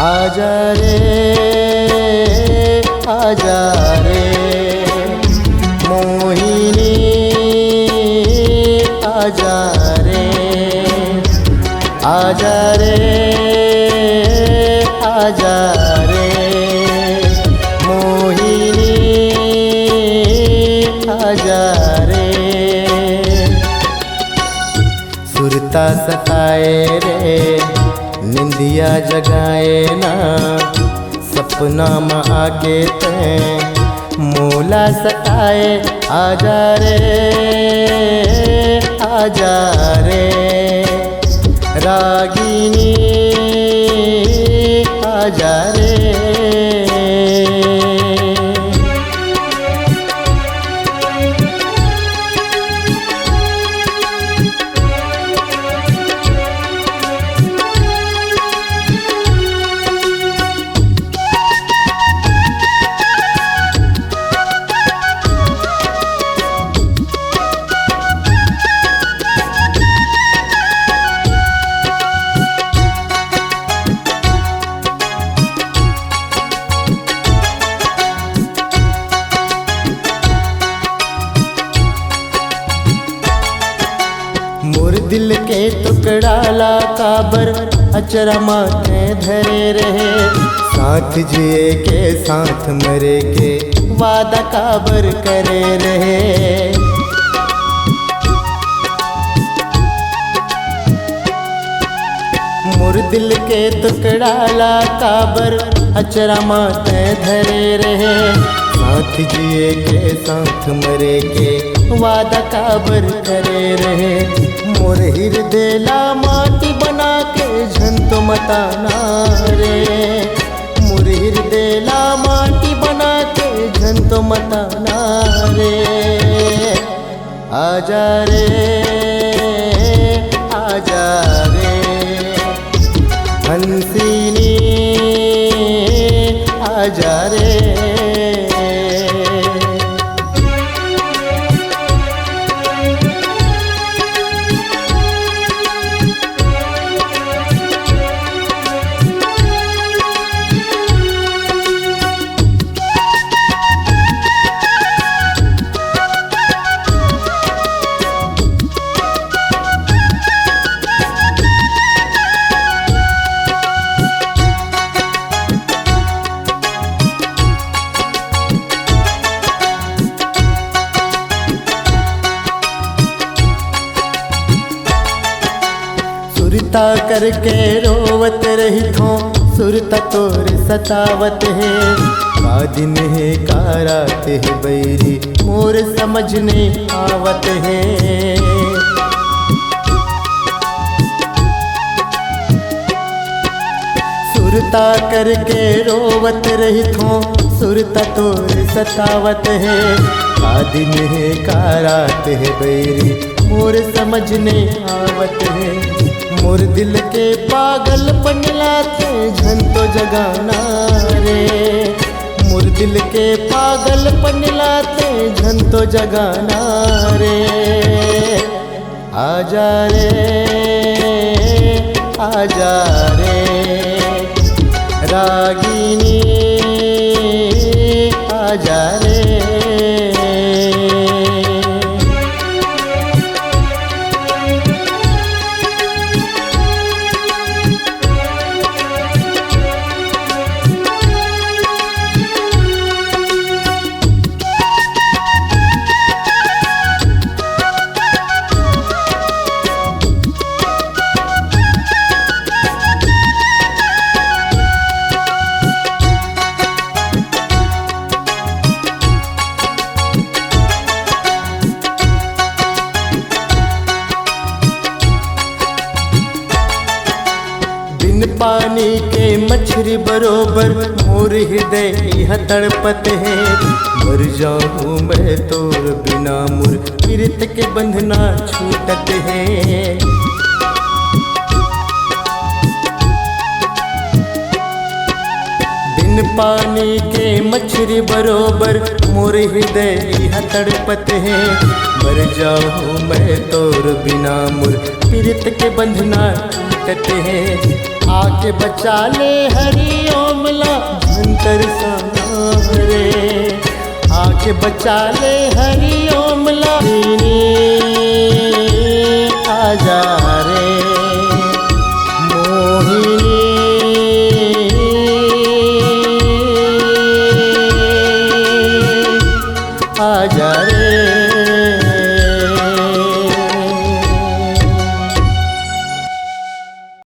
आजा रे आजा रे मोहिनी आजा रे आजा रे आजा रे मोहिनी आजा रे सुरता सताए रे निंदिया जगाए ना सपना में आके ते मोला सताए आजा रे आजा रे रागिनी आजा रे मोर दिल के टुकड़ाला काबर अचरा माथे धरे रहे साथ जिए के साथ मरे के वादा काबर करे रहे मोर दिल के टुकड़ाला काबर अचरा माथे धरे रहे साथ जिए के साथ मरे के वादा काबर करे रहे मोर हृदय ला माटी बना के झंतो मताना रे मोर हृदय ला माटी बना के झंतो मताना रे आजा रे आजा रे हंसिनी आजा रे सुरता करके रोवत रही थो सुरता तोर सतावत है का दिन है का रात है बैरी मोर समझने आवत है सुरता करके रोवत रही थो सुरता तोर सतावत है का दिन है का रात है बैरी मोर समझने आवत है मोर दिल के पागल पनलाते झंतो जगाना रे मोर दिल के पागल पनलाते झंतो जगाना रे आजा रे आजा रे रागिनी आजा रे पानी के मछली बरोबर मोर हृदय यह तड़पत है। मर जाऊं मैं तोर बिना मोर पीरत के बंधना छूटत है। बिन पानी के मछली बरोबर मोर हृदय यह तड़पत है। मर जाऊं मैं तोर बिना मोर पीरत के बंधना छूटत है। आके बचा ले हरि ओमला अंतर सारे, आके बचा ले हरि ओमला आजा।